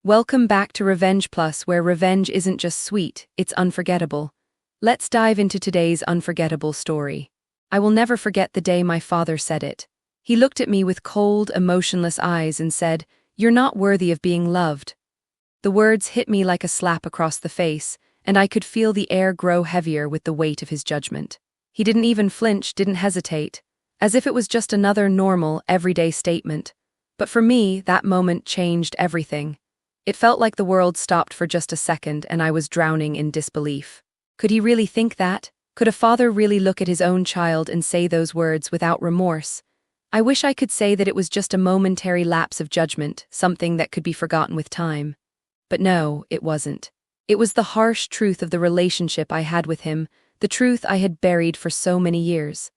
Welcome back to Revenge Plus, where revenge isn't just sweet, it's unforgettable. Let's dive into today's unforgettable story. I will never forget the day my father said it. He looked at me with cold, emotionless eyes and said, "You're not worthy of being loved." The words hit me like a slap across the face, and I could feel the air grow heavier with the weight of his judgment. He didn't even flinch, didn't hesitate, as if it was just another normal, everyday statement. But for me, that moment changed everything. It felt like the world stopped for just a second and I was drowning in disbelief. Could he really think that? Could a father really look at his own child and say those words without remorse? I wish I could say that it was just a momentary lapse of judgment, something that could be forgotten with time. But no, it wasn't. It was the harsh truth of the relationship I had with him, the truth I had buried for so many years.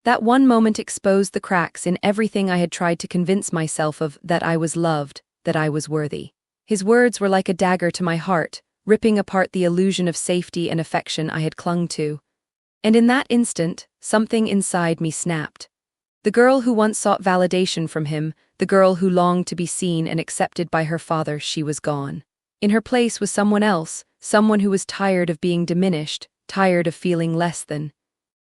That one moment exposed the cracks in everything I had tried to convince myself of, that I was loved, that I was worthy. His words were like a dagger to my heart, ripping apart the illusion of safety and affection I had clung to. And in that instant, something inside me snapped. The girl who once sought validation from him, the girl who longed to be seen and accepted by her father, she was gone. In her place was someone else, someone who was tired of being diminished, tired of feeling less than.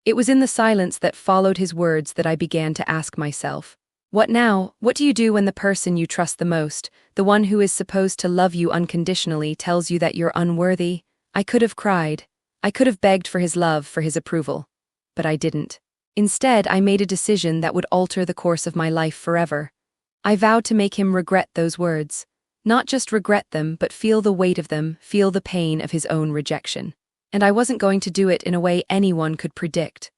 It was in the silence that followed his words that I began to ask myself, what now? What do you do when the person you trust the most, the one who is supposed to love you unconditionally, tells you that you're unworthy? I could have cried. I could have begged for his love, for his approval. But I didn't. Instead, I made a decision that would alter the course of my life forever. I vowed to make him regret those words. Not just regret them, but feel the weight of them, feel the pain of his own rejection. And I wasn't going to do it in a way anyone could predict.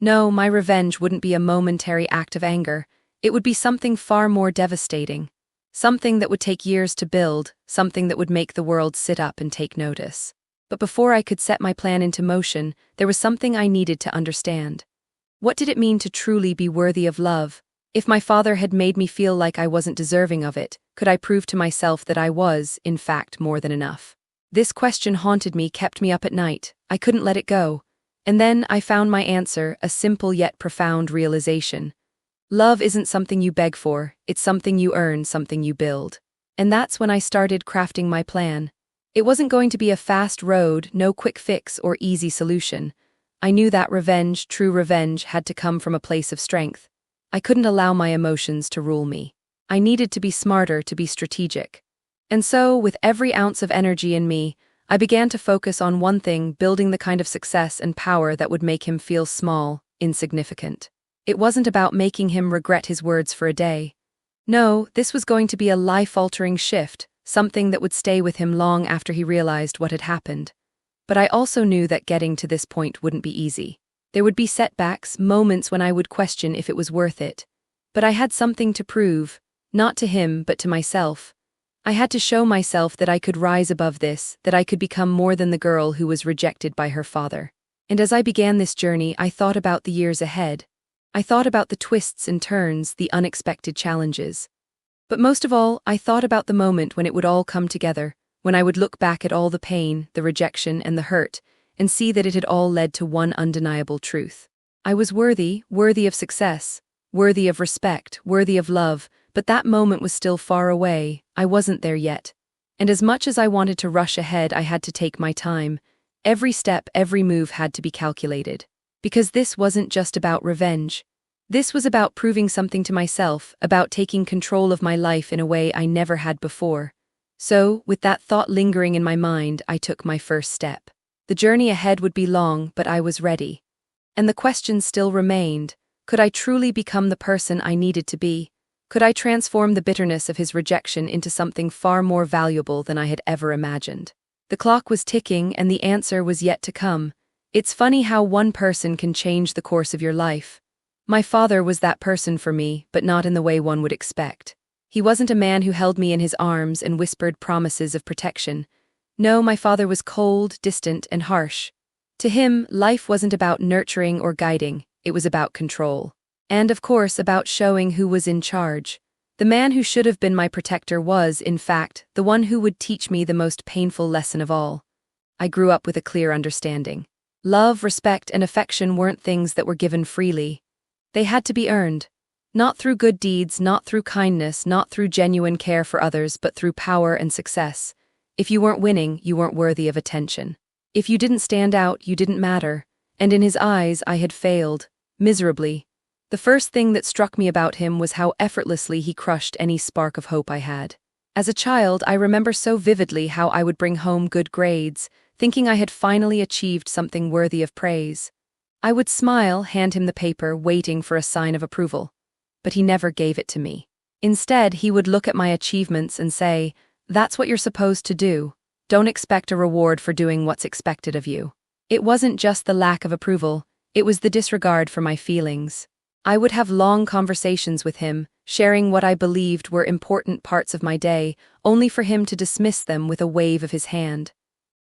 No, my revenge wouldn't be a momentary act of anger. It would be something far more devastating. Something that would take years to build, something that would make the world sit up and take notice. But before I could set my plan into motion, there was something I needed to understand. What did it mean to truly be worthy of love? If my father had made me feel like I wasn't deserving of it, could I prove to myself that I was, in fact, more than enough? This question haunted me, kept me up at night. I couldn't let it go. And then I found my answer, a simple yet profound realization. Love isn't something you beg for, it's something you earn, something you build. And that's when I started crafting my plan. It wasn't going to be a fast road, no quick fix or easy solution. I knew that revenge, true revenge, had to come from a place of strength. I couldn't allow my emotions to rule me. I needed to be smarter, to be strategic. And so, with every ounce of energy in me, I began to focus on one thing, building the kind of success and power that would make him feel small, insignificant. It wasn't about making him regret his words for a day. No, this was going to be a life-altering shift, something that would stay with him long after he realized what had happened. But I also knew that getting to this point wouldn't be easy. There would be setbacks, moments when I would question if it was worth it. But I had something to prove, not to him, but to myself. I had to show myself that I could rise above this, that I could become more than the girl who was rejected by her father. And as I began this journey, I thought about the years ahead. I thought about the twists and turns, the unexpected challenges. But most of all, I thought about the moment when it would all come together, when I would look back at all the pain, the rejection, and the hurt, and see that it had all led to one undeniable truth. I was worthy, worthy of success, worthy of respect, worthy of love, but that moment was still far away. I wasn't there yet. And as much as I wanted to rush ahead, I had to take my time. Every step, every move had to be calculated. Because this wasn't just about revenge. This was about proving something to myself, about taking control of my life in a way I never had before. So, with that thought lingering in my mind, I took my first step. The journey ahead would be long, but I was ready. And the question still remained. Could I truly become the person I needed to be? Could I transform the bitterness of his rejection into something far more valuable than I had ever imagined? The clock was ticking, and the answer was yet to come. It's funny how one person can change the course of your life. My father was that person for me, but not in the way one would expect. He wasn't a man who held me in his arms and whispered promises of protection. No, my father was cold, distant, and harsh. To him, life wasn't about nurturing or guiding, it was about control. And, of course, about showing who was in charge. The man who should have been my protector was, in fact, the one who would teach me the most painful lesson of all. I grew up with a clear understanding. Love, respect, and affection weren't things that were given freely. They had to be earned. Not through good deeds, not through kindness, not through genuine care for others, but through power and success. If you weren't winning, you weren't worthy of attention. If you didn't stand out, you didn't matter. And in his eyes, I had failed. Miserably. The first thing that struck me about him was how effortlessly he crushed any spark of hope I had. As a child, I remember so vividly how I would bring home good grades, thinking I had finally achieved something worthy of praise. I would smile, hand him the paper, waiting for a sign of approval. But he never gave it to me. Instead, he would look at my achievements and say, "That's what you're supposed to do. Don't expect a reward for doing what's expected of you." It wasn't just the lack of approval, it was the disregard for my feelings. I would have long conversations with him, sharing what I believed were important parts of my day, only for him to dismiss them with a wave of his hand.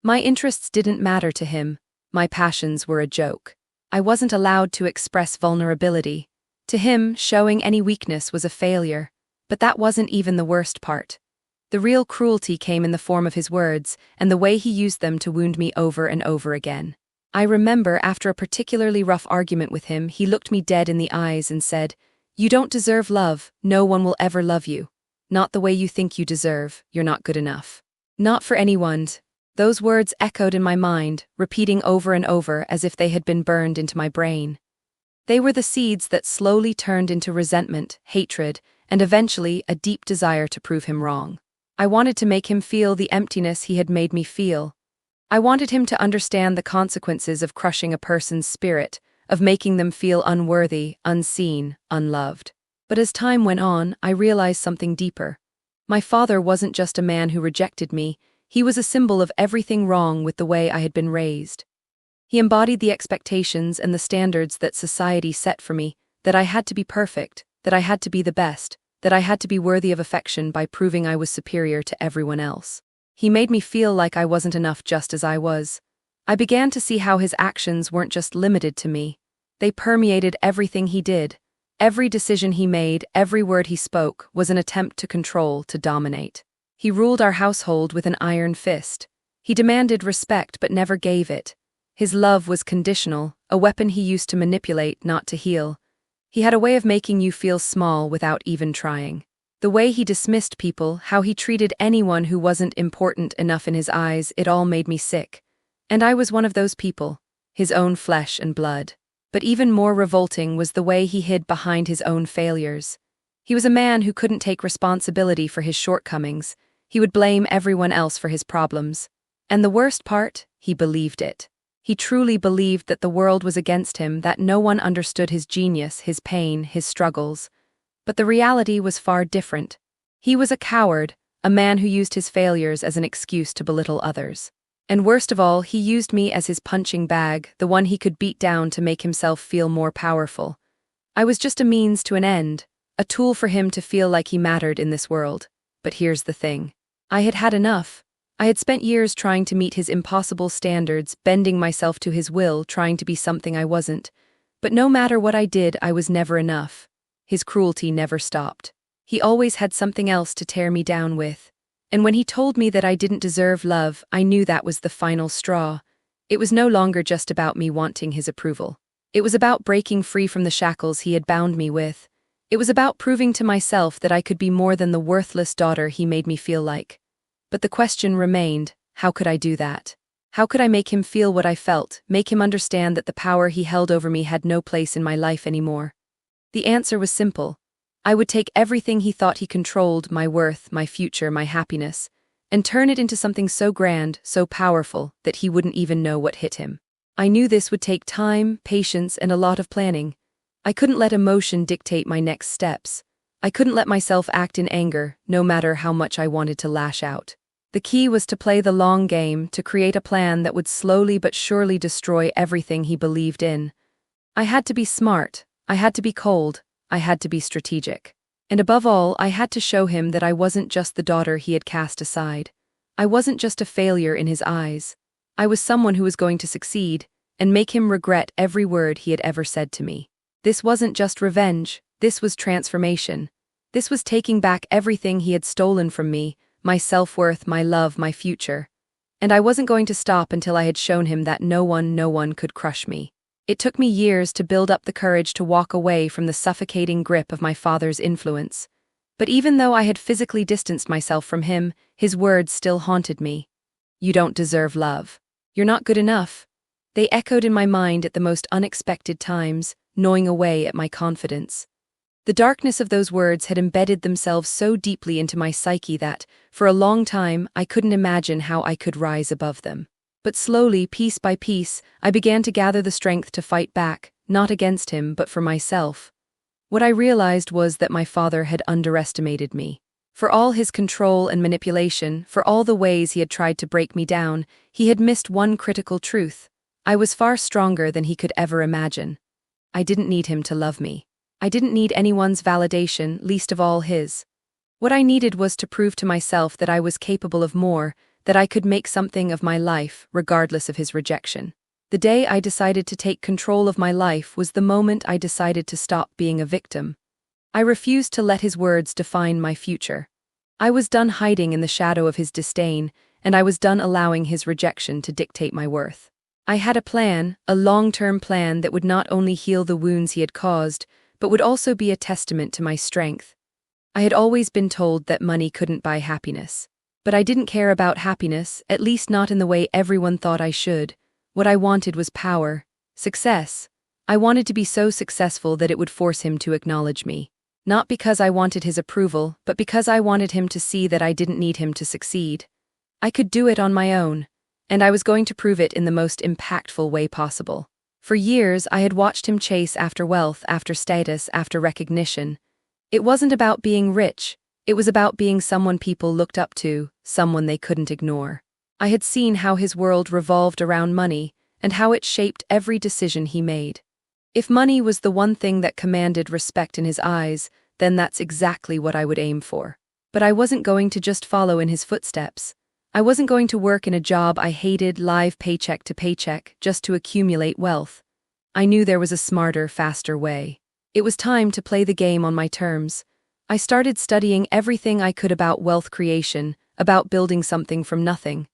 My interests didn't matter to him. My passions were a joke. I wasn't allowed to express vulnerability. To him, showing any weakness was a failure. But that wasn't even the worst part. The real cruelty came in the form of his words, and the way he used them to wound me over and over again. I remember, after a particularly rough argument with him, he looked me dead in the eyes and said, "You don't deserve love. No one will ever love you. Not the way you think you deserve. You're not good enough. Not for anyone." Those words echoed in my mind, repeating over and over as if they had been burned into my brain. They were the seeds that slowly turned into resentment, hatred, and eventually a deep desire to prove him wrong. I wanted to make him feel the emptiness he had made me feel. I wanted him to understand the consequences of crushing a person's spirit, of making them feel unworthy, unseen, unloved. But as time went on, I realized something deeper. My father wasn't just a man who rejected me, he was a symbol of everything wrong with the way I had been raised. He embodied the expectations and the standards that society set for me, that I had to be perfect, that I had to be the best, that I had to be worthy of affection by proving I was superior to everyone else. He made me feel like I wasn't enough just as I was. I began to see how his actions weren't just limited to me. They permeated everything he did. Every decision he made, every word he spoke, was an attempt to control, to dominate. He ruled our household with an iron fist. He demanded respect but never gave it. His love was conditional, a weapon he used to manipulate, not to heal. He had a way of making you feel small without even trying. The way he dismissed people, how he treated anyone who wasn't important enough in his eyes, it all made me sick. And I was one of those people, his own flesh and blood. But even more revolting was the way he hid behind his own failures. He was a man who couldn't take responsibility for his shortcomings. He would blame everyone else for his problems. And the worst part, he believed it. He truly believed that the world was against him, that no one understood his genius, his pain, his struggles. But the reality was far different. He was a coward, a man who used his failures as an excuse to belittle others. And worst of all, he used me as his punching bag, the one he could beat down to make himself feel more powerful. I was just a means to an end, a tool for him to feel like he mattered in this world. But here's the thing. I had had enough. I had spent years trying to meet his impossible standards, bending myself to his will, trying to be something I wasn't. But no matter what I did, I was never enough. His cruelty never stopped. He always had something else to tear me down with. And when he told me that I didn't deserve love, I knew that was the final straw. It was no longer just about me wanting his approval. It was about breaking free from the shackles he had bound me with. It was about proving to myself that I could be more than the worthless daughter he made me feel like. But the question remained, how could I do that? How could I make him feel what I felt, make him understand that the power he held over me had no place in my life anymore? The answer was simple. I would take everything he thought he controlled, my worth, my future, my happiness, and turn it into something so grand, so powerful, that he wouldn't even know what hit him. I knew this would take time, patience, and a lot of planning. I couldn't let emotion dictate my next steps. I couldn't let myself act in anger, no matter how much I wanted to lash out. The key was to play the long game, to create a plan that would slowly but surely destroy everything he believed in. I had to be smart, I had to be cold, I had to be strategic. And above all, I had to show him that I wasn't just the daughter he had cast aside. I wasn't just a failure in his eyes. I was someone who was going to succeed, and make him regret every word he had ever said to me. This wasn't just revenge, this was transformation. This was taking back everything he had stolen from me, my self-worth, my love, my future. And I wasn't going to stop until I had shown him that no one could crush me. It took me years to build up the courage to walk away from the suffocating grip of my father's influence. But even though I had physically distanced myself from him, his words still haunted me. "You don't deserve love. You're not good enough." They echoed in my mind at the most unexpected times, gnawing away at my confidence. The darkness of those words had embedded themselves so deeply into my psyche that, for a long time, I couldn't imagine how I could rise above them. But slowly, piece by piece, I began to gather the strength to fight back, not against him, but for myself. What I realized was that my father had underestimated me. For all his control and manipulation, for all the ways he had tried to break me down, he had missed one critical truth. I was far stronger than he could ever imagine. I didn't need him to love me. I didn't need anyone's validation, least of all his. What I needed was to prove to myself that I was capable of more, that I could make something of my life, regardless of his rejection. The day I decided to take control of my life was the moment I decided to stop being a victim. I refused to let his words define my future. I was done hiding in the shadow of his disdain, and I was done allowing his rejection to dictate my worth. I had a plan, a long-term plan that would not only heal the wounds he had caused, but would also be a testament to my strength. I had always been told that money couldn't buy happiness. But I didn't care about happiness, at least not in the way everyone thought I should. What I wanted was power, success. I wanted to be so successful that it would force him to acknowledge me. Not because I wanted his approval, but because I wanted him to see that I didn't need him to succeed. I could do it on my own, and I was going to prove it in the most impactful way possible. For years, I had watched him chase after wealth, after status, after recognition. It wasn't about being rich. It was about being someone people looked up to, someone they couldn't ignore. I had seen how his world revolved around money, and how it shaped every decision he made. If money was the one thing that commanded respect in his eyes, then that's exactly what I would aim for. But I wasn't going to just follow in his footsteps. I wasn't going to work in a job I hated, live paycheck to paycheck, just to accumulate wealth. I knew there was a smarter, faster way. It was time to play the game on my terms. I started studying everything I could about wealth creation, about building something from nothing.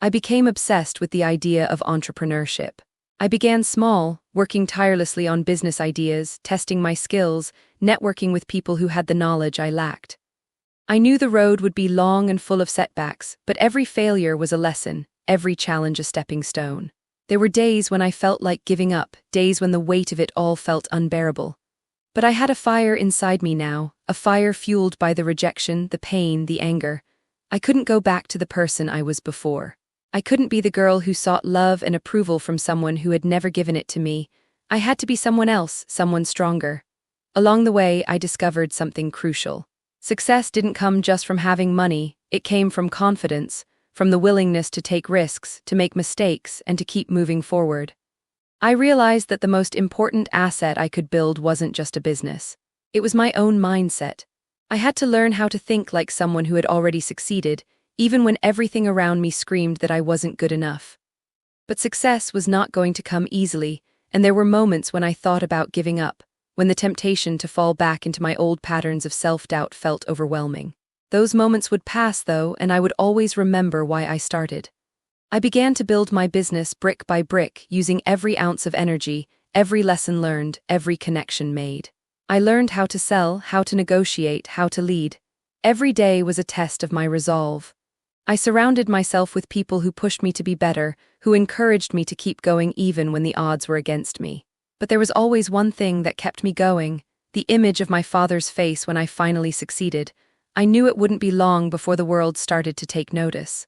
I became obsessed with the idea of entrepreneurship. I began small, working tirelessly on business ideas, testing my skills, networking with people who had the knowledge I lacked. I knew the road would be long and full of setbacks, but every failure was a lesson, every challenge a stepping stone. There were days when I felt like giving up, days when the weight of it all felt unbearable. But I had a fire inside me now, a fire fueled by the rejection, the pain, the anger. I couldn't go back to the person I was before. I couldn't be the girl who sought love and approval from someone who had never given it to me. I had to be someone else, someone stronger. Along the way, I discovered something crucial. Success didn't come just from having money, it came from confidence, from the willingness to take risks, to make mistakes, and to keep moving forward. I realized that the most important asset I could build wasn't just a business. It was my own mindset. I had to learn how to think like someone who had already succeeded, even when everything around me screamed that I wasn't good enough. But success was not going to come easily, and there were moments when I thought about giving up, when the temptation to fall back into my old patterns of self-doubt felt overwhelming. Those moments would pass, though, and I would always remember why I started. I began to build my business brick by brick, using every ounce of energy, every lesson learned, every connection made. I learned how to sell, how to negotiate, how to lead. Every day was a test of my resolve. I surrounded myself with people who pushed me to be better, who encouraged me to keep going even when the odds were against me. But there was always one thing that kept me going, the image of my father's face when I finally succeeded. I knew it wouldn't be long before the world started to take notice.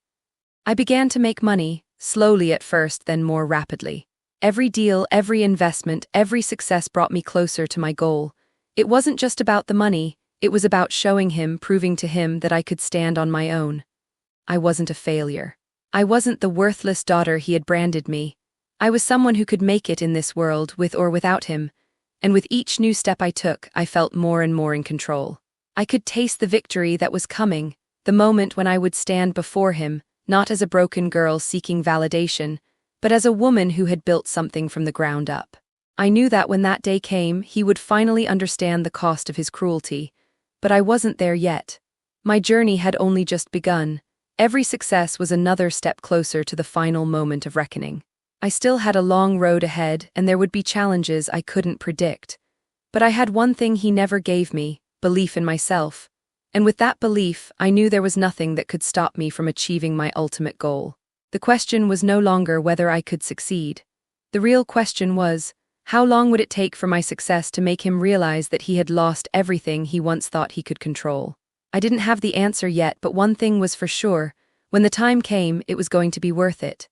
I began to make money, slowly at first, then more rapidly. Every deal, every investment, every success brought me closer to my goal. It wasn't just about the money, it was about showing him, proving to him that I could stand on my own. I wasn't a failure. I wasn't the worthless daughter he had branded me. I was someone who could make it in this world, with or without him. And with each new step I took, I felt more and more in control. I could taste the victory that was coming, the moment when I would stand before him, not as a broken girl seeking validation, but as a woman who had built something from the ground up. I knew that when that day came, he would finally understand the cost of his cruelty. But I wasn't there yet. My journey had only just begun. Every success was another step closer to the final moment of reckoning. I still had a long road ahead, and there would be challenges I couldn't predict. But I had one thing he never gave me: belief in myself. And with that belief, I knew there was nothing that could stop me from achieving my ultimate goal. The question was no longer whether I could succeed. The real question was, how long would it take for my success to make him realize that he had lost everything he once thought he could control? I didn't have the answer yet, but one thing was for sure: when the time came, it was going to be worth it.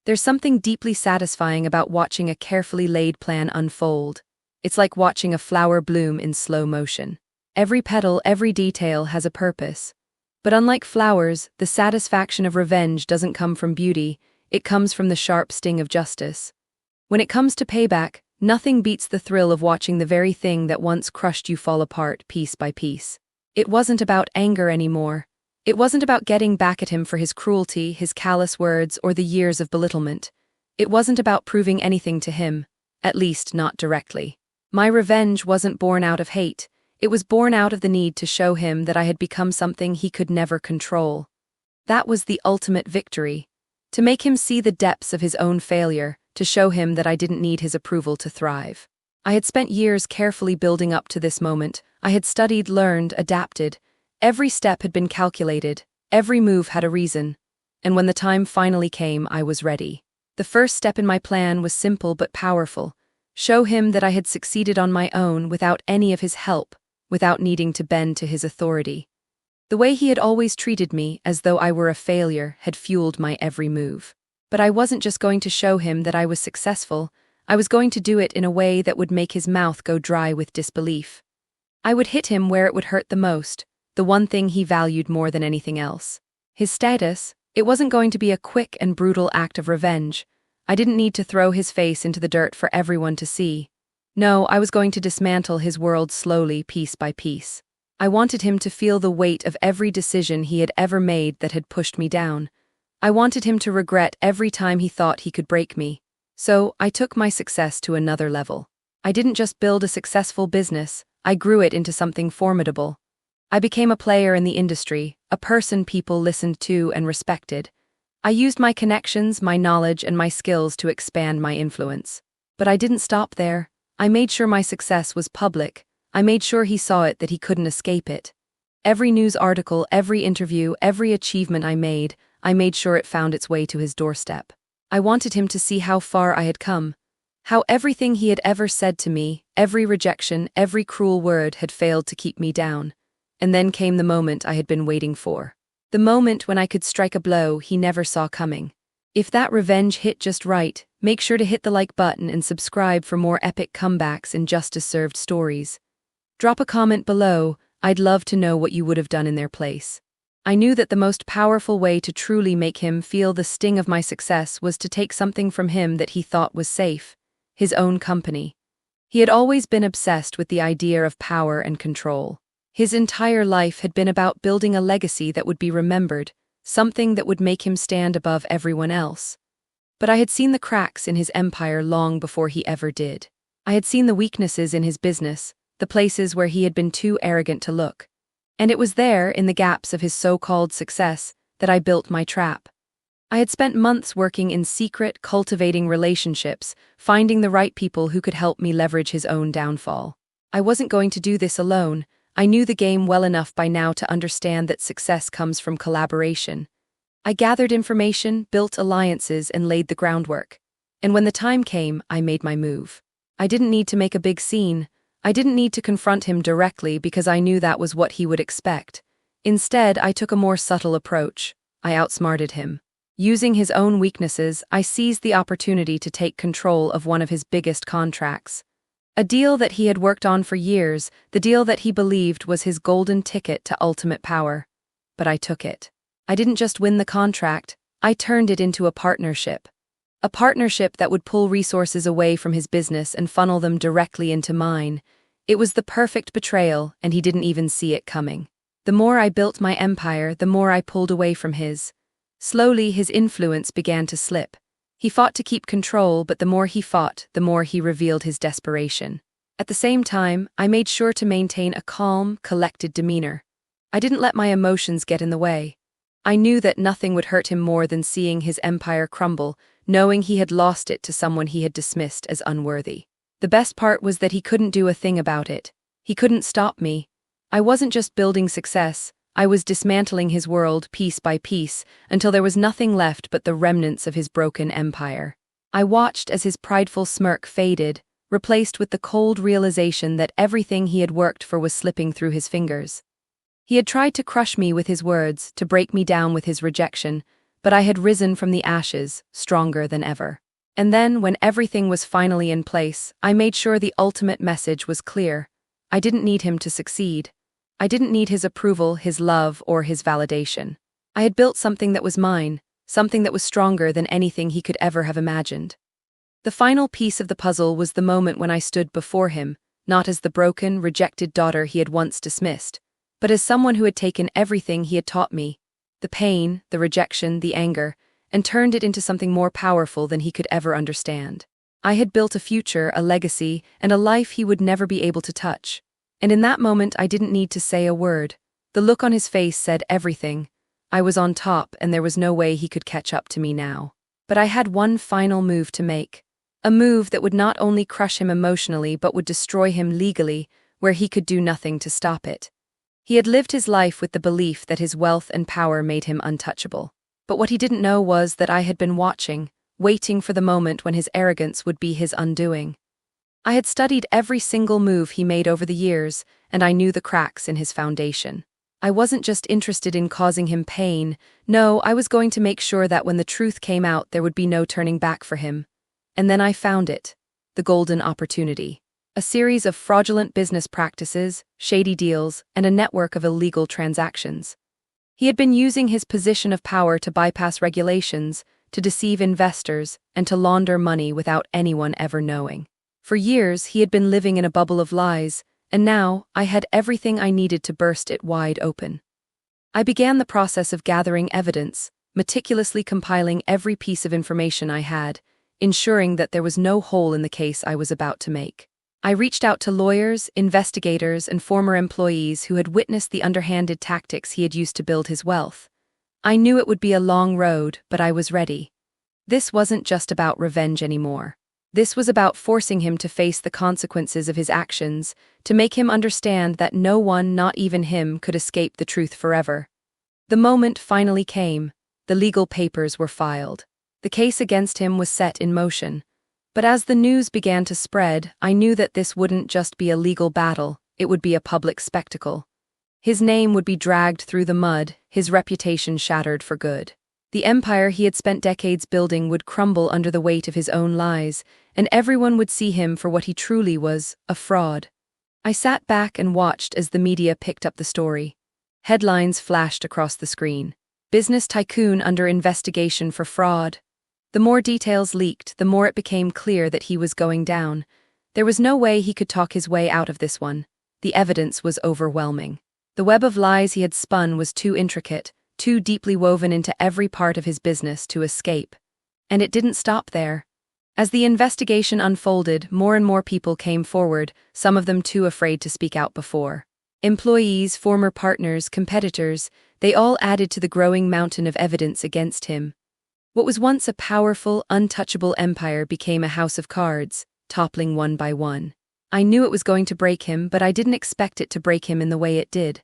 There's something deeply satisfying about watching a carefully laid plan unfold. It's like watching a flower bloom in slow motion. Every petal, every detail has a purpose. But unlike flowers, the satisfaction of revenge doesn't come from beauty, it comes from the sharp sting of justice. When it comes to payback, nothing beats the thrill of watching the very thing that once crushed you fall apart piece by piece. It wasn't about anger anymore. It wasn't about getting back at him for his cruelty, his callous words, or the years of belittlement. It wasn't about proving anything to him, at least not directly. My revenge wasn't born out of hate. It was born out of the need to show him that I had become something he could never control. That was the ultimate victory. To make him see the depths of his own failure, to show him that I didn't need his approval to thrive. I had spent years carefully building up to this moment. I had studied, learned, adapted. Every step had been calculated. Every move had a reason. And when the time finally came, I was ready. The first step in my plan was simple but powerful. Show him that I had succeeded on my own without any of his help, without needing to bend to his authority. The way he had always treated me, as though I were a failure, had fueled my every move. But I wasn't just going to show him that I was successful. I was going to do it in a way that would make his mouth go dry with disbelief. I would hit him where it would hurt the most, the one thing he valued more than anything else. His status. It wasn't going to be a quick and brutal act of revenge. I didn't need to throw his face into the dirt for everyone to see. No, I was going to dismantle his world slowly, piece by piece. I wanted him to feel the weight of every decision he had ever made that had pushed me down. I wanted him to regret every time he thought he could break me. So, I took my success to another level. I didn't just build a successful business, I grew it into something formidable. I became a player in the industry, a person people listened to and respected. I used my connections, my knowledge, and my skills to expand my influence. But I didn't stop there. I made sure my success was public. I made sure he saw it, that he couldn't escape it. Every news article, every interview, every achievement I made sure it found its way to his doorstep. I wanted him to see how far I had come, how everything he had ever said to me, every rejection, every cruel word had failed to keep me down. And then came the moment I had been waiting for. The moment when I could strike a blow he never saw coming. If that revenge hit just right, make sure to hit the like button and subscribe for more epic comebacks and justice-served stories. Drop a comment below. I'd love to know what you would have done in their place. I knew that the most powerful way to truly make him feel the sting of my success was to take something from him that he thought was safe: his own company. He had always been obsessed with the idea of power and control. His entire life had been about building a legacy that would be remembered, something that would make him stand above everyone else. But I had seen the cracks in his empire long before he ever did. I had seen the weaknesses in his business, the places where he had been too arrogant to look. And it was there, in the gaps of his so-called success, that I built my trap. I had spent months working in secret, cultivating relationships, finding the right people who could help me leverage his own downfall. I wasn't going to do this alone. I knew the game well enough by now to understand that success comes from collaboration. I gathered information, built alliances, and laid the groundwork. And when the time came, I made my move. I didn't need to make a big scene. I didn't need to confront him directly because I knew that was what he would expect. Instead, I took a more subtle approach. I outsmarted him. Using his own weaknesses, I seized the opportunity to take control of one of his biggest contracts. A deal that he had worked on for years, the deal that he believed was his golden ticket to ultimate power. But I took it. I didn't just win the contract, I turned it into a partnership. A partnership that would pull resources away from his business and funnel them directly into mine. It was the perfect betrayal, and he didn't even see it coming. The more I built my empire, the more I pulled away from his. Slowly, his influence began to slip. He fought to keep control, but the more he fought, the more he revealed his desperation. At the same time, I made sure to maintain a calm, collected demeanor. I didn't let my emotions get in the way. I knew that nothing would hurt him more than seeing his empire crumble, knowing he had lost it to someone he had dismissed as unworthy. The best part was that he couldn't do a thing about it. He couldn't stop me. I wasn't just building success, I was dismantling his world piece by piece until there was nothing left but the remnants of his broken empire. I watched as his prideful smirk faded, replaced with the cold realization that everything he had worked for was slipping through his fingers. He had tried to crush me with his words, to break me down with his rejection, but I had risen from the ashes, stronger than ever. And then, when everything was finally in place, I made sure the ultimate message was clear. I didn't need him to succeed. I didn't need his approval, his love, or his validation. I had built something that was mine, something that was stronger than anything he could ever have imagined. The final piece of the puzzle was the moment when I stood before him, not as the broken, rejected daughter he had once dismissed, but as someone who had taken everything he had taught me, the pain, the rejection, the anger, and turned it into something more powerful than he could ever understand. I had built a future, a legacy, and a life he would never be able to touch. And in that moment I didn't need to say a word. The look on his face said everything. I was on top, and there was no way he could catch up to me now. But I had one final move to make. A move that would not only crush him emotionally but would destroy him legally, where he could do nothing to stop it. He had lived his life with the belief that his wealth and power made him untouchable. But what he didn't know was that I had been watching, waiting for the moment when his arrogance would be his undoing. I had studied every single move he made over the years, and I knew the cracks in his foundation. I wasn't just interested in causing him pain. No, I was going to make sure that when the truth came out there would be no turning back for him. And then I found it. The golden opportunity. A series of fraudulent business practices, shady deals, and a network of illegal transactions. He had been using his position of power to bypass regulations, to deceive investors, and to launder money without anyone ever knowing. For years, he had been living in a bubble of lies, and now I had everything I needed to burst it wide open. I began the process of gathering evidence, meticulously compiling every piece of information I had, ensuring that there was no hole in the case I was about to make. I reached out to lawyers, investigators, and former employees who had witnessed the underhanded tactics he had used to build his wealth. I knew it would be a long road, but I was ready. This wasn't just about revenge anymore. This was about forcing him to face the consequences of his actions, to make him understand that no one, not even him, could escape the truth forever. The moment finally came. The legal papers were filed. The case against him was set in motion. But as the news began to spread, I knew that this wouldn't just be a legal battle, it would be a public spectacle. His name would be dragged through the mud, his reputation shattered for good. The empire he had spent decades building would crumble under the weight of his own lies, and everyone would see him for what he truly was, a fraud. I sat back and watched as the media picked up the story. Headlines flashed across the screen. Business tycoon under investigation for fraud. The more details leaked, the more it became clear that he was going down. There was no way he could talk his way out of this one. The evidence was overwhelming. The web of lies he had spun was too intricate, too deeply woven into every part of his business to escape. And it didn't stop there. As the investigation unfolded, more and more people came forward, some of them too afraid to speak out before. Employees, former partners, competitors, they all added to the growing mountain of evidence against him. What was once a powerful, untouchable empire became a house of cards, toppling one by one. I knew it was going to break him, but I didn't expect it to break him in the way it did.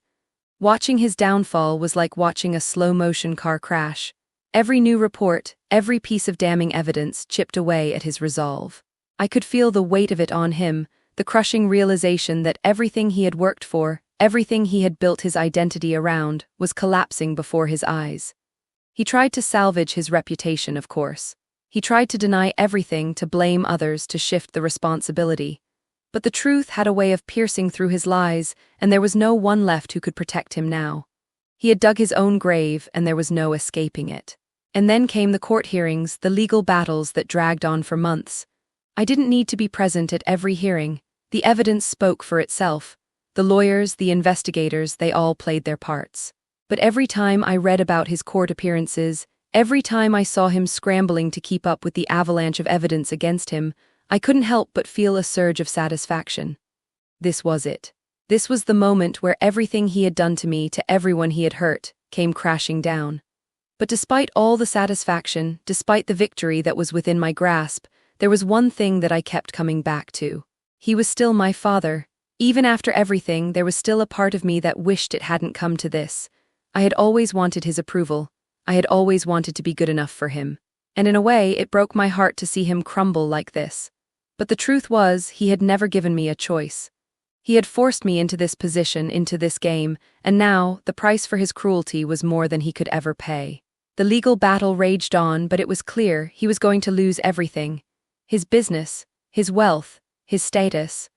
Watching his downfall was like watching a slow-motion car crash. Every new report, every piece of damning evidence chipped away at his resolve. I could feel the weight of it on him, the crushing realization that everything he had worked for, everything he had built his identity around, was collapsing before his eyes. He tried to salvage his reputation, of course. He tried to deny everything, to blame others, to shift the responsibility. But the truth had a way of piercing through his lies, and there was no one left who could protect him now. He had dug his own grave, and there was no escaping it. And then came the court hearings, the legal battles that dragged on for months. I didn't need to be present at every hearing. The evidence spoke for itself. The lawyers, the investigators, they all played their parts. But every time I read about his court appearances, every time I saw him scrambling to keep up with the avalanche of evidence against him, I couldn't help but feel a surge of satisfaction. This was it. This was the moment where everything he had done to me, to everyone he had hurt, came crashing down. But despite all the satisfaction, despite the victory that was within my grasp, there was one thing that I kept coming back to. He was still my father. Even after everything, there was still a part of me that wished it hadn't come to this. I had always wanted his approval. I had always wanted to be good enough for him. And in a way, it broke my heart to see him crumble like this. But the truth was, he had never given me a choice. He had forced me into this position, into this game, and now, the price for his cruelty was more than he could ever pay. The legal battle raged on, but it was clear he was going to lose everything. His business, his wealth, his status.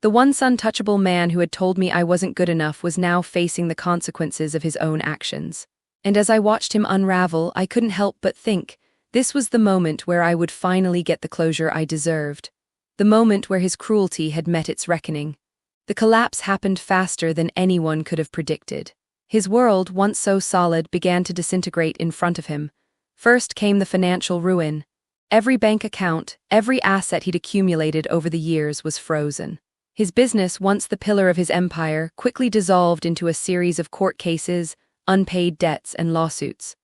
The once untouchable man who had told me I wasn't good enough was now facing the consequences of his own actions. And as I watched him unravel, I couldn't help but think, this was the moment where I would finally get the closure I deserved. The moment where his cruelty had met its reckoning. The collapse happened faster than anyone could have predicted. His world, once so solid, began to disintegrate in front of him. First came the financial ruin. Every bank account, every asset he'd accumulated over the years was frozen. His business, once the pillar of his empire, quickly dissolved into a series of court cases, unpaid debts, and lawsuits.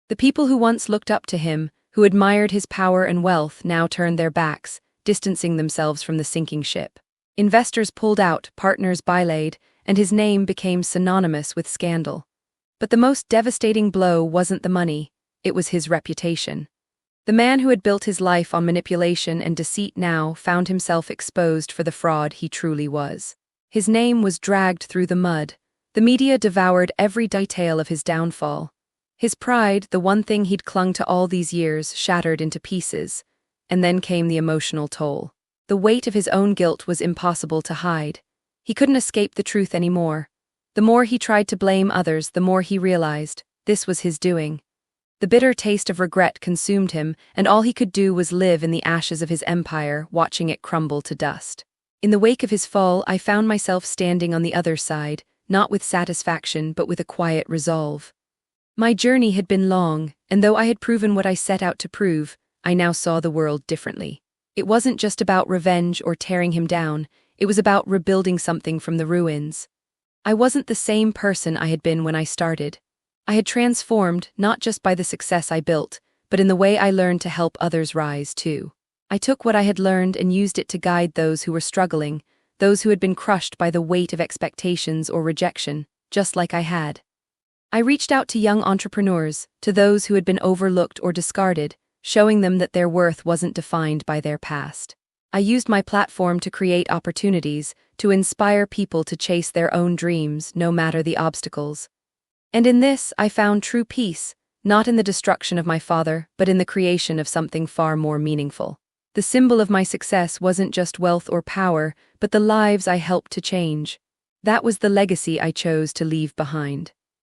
The people who once looked up to him, who admired his power and wealth, now turned their backs, distancing themselves from the sinking ship. Investors pulled out, partners bylaid, and his name became synonymous with scandal. But the most devastating blow wasn't the money, it was his reputation. The man who had built his life on manipulation and deceit now found himself exposed for the fraud he truly was. His name was dragged through the mud. The media devoured every detail of his downfall. His pride, the one thing he'd clung to all these years, shattered into pieces. And then came the emotional toll. The weight of his own guilt was impossible to hide. He couldn't escape the truth anymore. The more he tried to blame others, the more he realized this was his doing. The bitter taste of regret consumed him, and all he could do was live in the ashes of his empire, watching it crumble to dust. In the wake of his fall, I found myself standing on the other side, not with satisfaction but with a quiet resolve. My journey had been long, and though I had proven what I set out to prove, I now saw the world differently. It wasn't just about revenge or tearing him down, it was about rebuilding something from the ruins. I wasn't the same person I had been when I started. I had transformed, not just by the success I built, but in the way I learned to help others rise too. I took what I had learned and used it to guide those who were struggling, those who had been crushed by the weight of expectations or rejection, just like I had. I reached out to young entrepreneurs, to those who had been overlooked or discarded, showing them that their worth wasn't defined by their past. I used my platform to create opportunities, to inspire people to chase their own dreams, no matter the obstacles. And in this, I found true peace, not in the destruction of my father, but in the creation of something far more meaningful. The symbol of my success wasn't just wealth or power, but the lives I helped to change. That was the legacy I chose to leave behind.